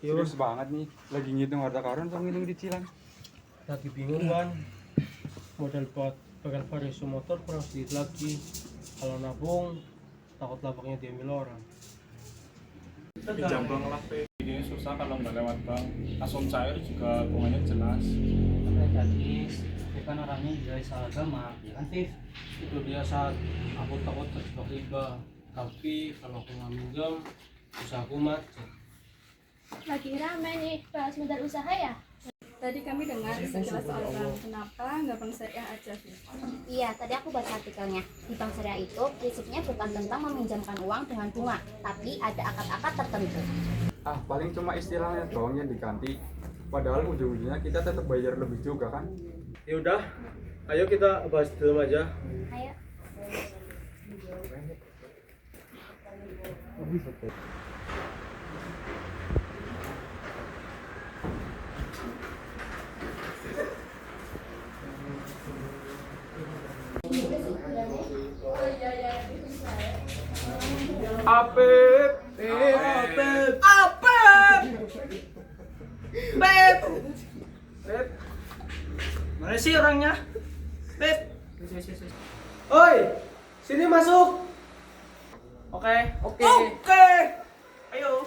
Serius banget nih, lagi ngitung harta karun atau ngitung cicilan? Lagi bingung kan, modal buat pegang variasi motor kurang sedikit lagi. Kalau nabung takut lapaknya diambil orang. Pinjam bank lah, Pe. Ini susah kalau nggak lewat bank. Langsung cair juga bunganya jelas. Oke, tadi dia kan orangnya juga salah agama, ya kan, Tif? Itu dia saat aku takut terjebak riba. Tapi kalau aku nggak minjam, usahaku macet. Lagi ramai nih bahas modal usaha ya? Tadi kami dengar sekilas soal bank. Kenapa nggak bank syariah aja sih? Iya, tadi aku baca artikelnya. Di bank syariah itu prinsipnya bukan tentang meminjamkan uang dengan bunga, tapi ada akad-akad tertentu. Ah, paling cuma istilahnya doang yang diganti. Padahal ujung-ujungnya kita tetap bayar lebih juga kan? Ya udah, ayo kita bahas dulu aja. Ayo. Apep! Mana sih orangnya? Beb. Oi, sini masuk. Oke. Ayo.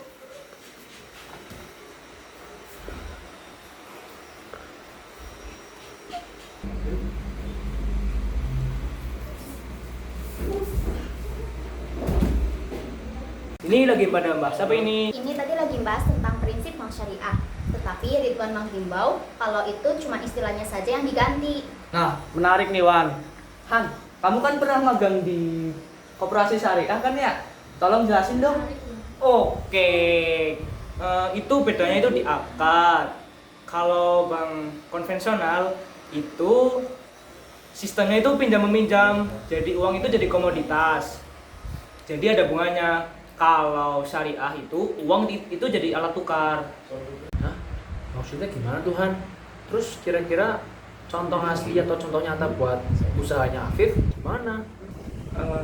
Ini lagi pada bahas apa ini? Ini tadi lagi bahas tentang prinsip bank syariah. Tetapi Ridwan menghimbau kalau itu cuma istilahnya saja yang diganti. Nah, menarik nih Wan. Han, kamu kan pernah magang di koperasi syariah kan ya? Tolong jelasin dong. Oke, itu bedanya itu di akad. Kalau bank konvensional itu sistemnya itu pinjam meminjam, jadi uang itu jadi komoditas. Jadi ada bunganya. Kalau syariah itu uang itu jadi alat tukar. Hah? Maksudnya gimana Tuhan? Terus kira-kira contoh asli atau contoh nyata buat usahanya Afif gimana?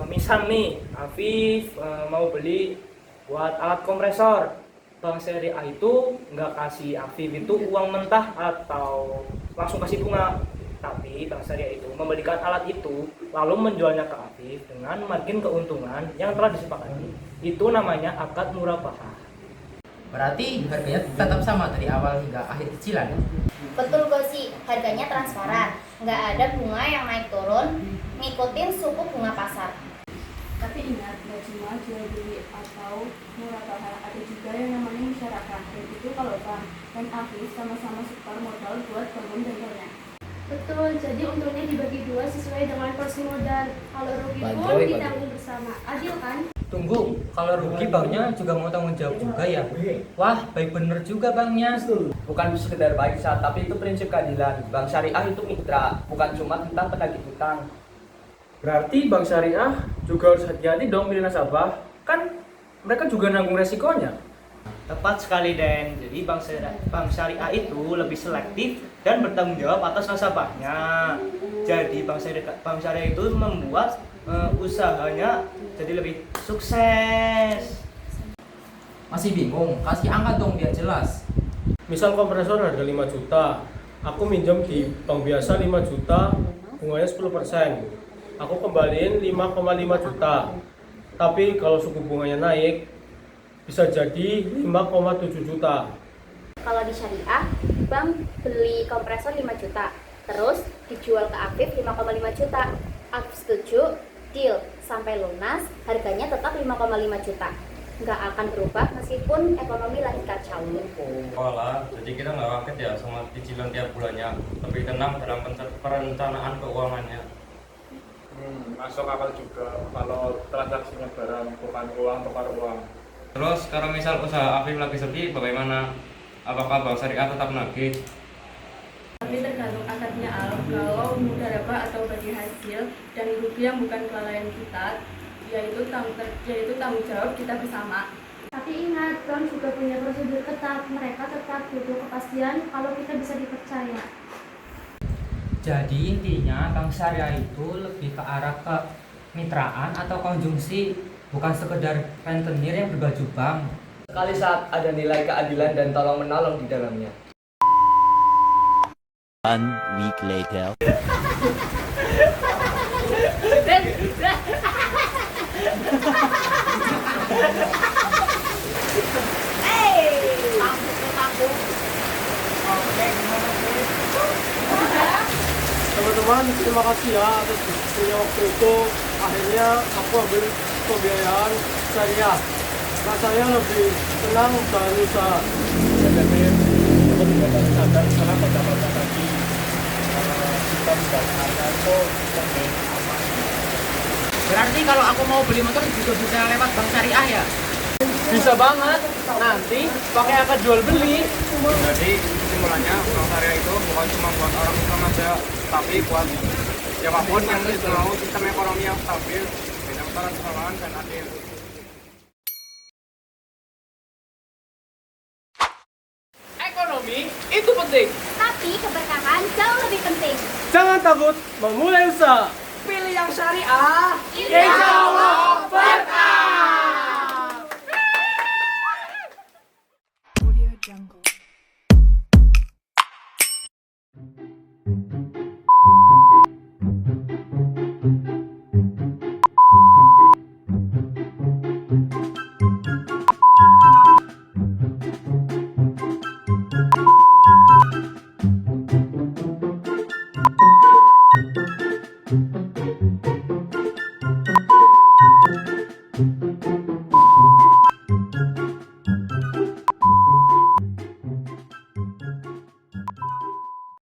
Misal nih, Afif mau beli buat alat kompresor. Bank syariah itu nggak kasih Afif itu uang mentah atau langsung kasih bunga. Tapi bank syariah itu membelikan alat itu lalu menjualnya ke Afif dengan margin keuntungan yang telah disepakati. Itu namanya akad murabahah. Berarti harganya tetap sama dari awal hingga akhir cicilan. Betul Gosi, harganya transparan. Nggak ada bunga yang naik turun, ngikutin suku bunga pasar. Tapi ingat, nggak cuma jual beli atau murabahah, ada juga yang namanya musyarakah. Dan itu kalau bank dan Afif sama-sama setor modal buat bangun bengkelnya. Betul, jadi untungnya dibagi dua sesuai dengan porsi modal. Kalau rugi pun Bantuin, ditanggung bersama. Adil kan? Tunggu, kalau rugi banknya juga mau tanggung jawab juga ya? Wah, baik bener juga banknya. Bukan sekedar baik saat, tapi itu prinsip keadilan. Bank syariah itu mitra, bukan cuma tentang penagih utang. Berarti bank syariah juga harus hati-hati dong milih nasabah. Kan mereka juga nanggung resikonya. Tepat sekali Den. Jadi bank syariah itu lebih selektif dan bertanggung jawab atas nasabahnya. Jadi bank syariah itu membuat usahanya jadi lebih sukses. Masih bingung? Kasih angka dong biar jelas. Misal kompresor harga 5 juta, aku minjem di bank biasa 5 juta, bunganya 10%. Aku kembaliin 5,5 juta. Tapi kalau suku bunganya naik, bisa jadi 5,7 juta. Kalau di syariah, bank beli kompresor 5 juta, terus dijual ke Afif 5,5 juta. Afif setuju, deal, sampai lunas, harganya tetap 5,5 juta. Nggak akan berubah meskipun ekonomi lagi kacau. Walah, jadi kita nggak kaget ya sama cicilan tiap bulannya. Lebih tenang dalam perencanaan keuangannya. Masuk akal juga kalau transaksinya barang bukan uang tukar uang. Terus kalau misal usaha Afif lagi sepi, bagaimana? Apakah bank syariah tetap nagih? Tapi tergantung akadnya Al, kalau mudarabah atau bagi hasil dan rugi yang bukan kelalaian kita, yaitu tanggung jawab kita bersama. Tapi ingat, bank juga punya prosedur ketat. Mereka tetap butuh kepastian kalau kita bisa dipercaya. Jadi intinya bank syariah itu lebih ke arah ke mitraan atau konjungsi, bukan sekedar rentenir yang berbaju bank. Sekali saat ada nilai keadilan dan tolong menolong di dalamnya. 1 week later. Teman-teman, terima kasih ya atas diskusinya waktu itu. Akhirnya aku ambil pembiayaan syariah. Rasanya lebih tenang dan usaha. Jadi, teman-teman sadar karena pada tadi kita tidak itu lebih aman. Berarti kalau aku mau beli motor juga bisa lewat bank syariah ya? Bisa banget. Nanti pakai akad jual beli. Jadi kesimpulannya bank syariah itu bukan cuma buat orang Islam aja, tapi buat siapapun yang mau sistem ekonomi yang stabil, dengan keselamatan dan adil. Ekonomi itu penting. Tapi keberkahan jauh lebih penting. Jangan takut memulai usaha. Pilih yang syariah. Insya Allah Audio Jungle.